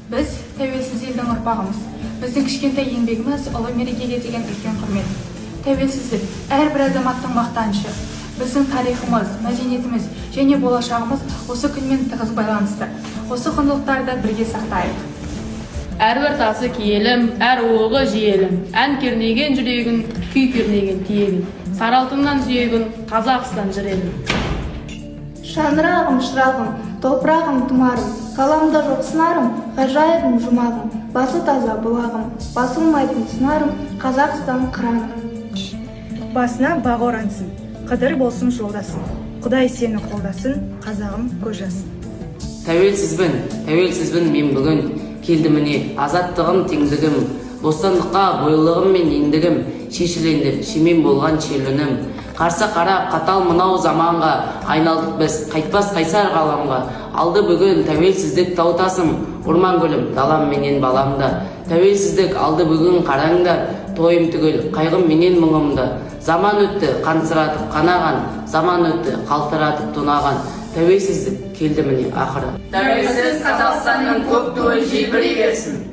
Біз тәуелсіз елдің ұрпағымыз. Біздің кішкентай еңбегіміз ұлы мерекеге деген үлкен құрмет. Тәуелсіздік әрбір азаматтың мақтанышы. Біздің тарихымыз, мәдениетіміз және болашағымыз осы күнмен тығыз байланысты. Осы құндылықтарды бірге сақтайық. Әрбір тасы киелім, әр оғы жиелім. Ән кернеген жүрегін, күй кернеген тиегін. Сары алтыннан сүйегін, Қазақстан жүрегін. Шаңырағым, шырағым, топырағым, тұмарым, қаламда жоқ сынарым, ғажайыбым, жұмағым, басы таза бұлағым, басылмайтын сынарым, Қазақстан қыраным. Басына бақ орансын, қыдыр болсын жолдасын, Құдай сені қолдасын, қазағым көз жасын. Тәуелсізбін мен бүгін, келді міне азаттығым, теңдігім, бостандыққа бойлығым мен ендігім, шешіленді шемен болған шерлінім. Қарсы қара қатал мынау заманға, айналдық біз қайтпас қайсар ғаламға. Алды бүгін тәуелсіздік таутасым, орман гүлім, далам менен баламды. Тәуелсіздік алды бүгін қараңды, тойым түгіл, қайғым менен мұңымды. Заман өтті қансыратып қанаған, заман өтті қалтыратып тонаған. Тәуелсіздік келді міне ақыры. Тәуелсіз Қазақстанның көк туы желбірей берсін.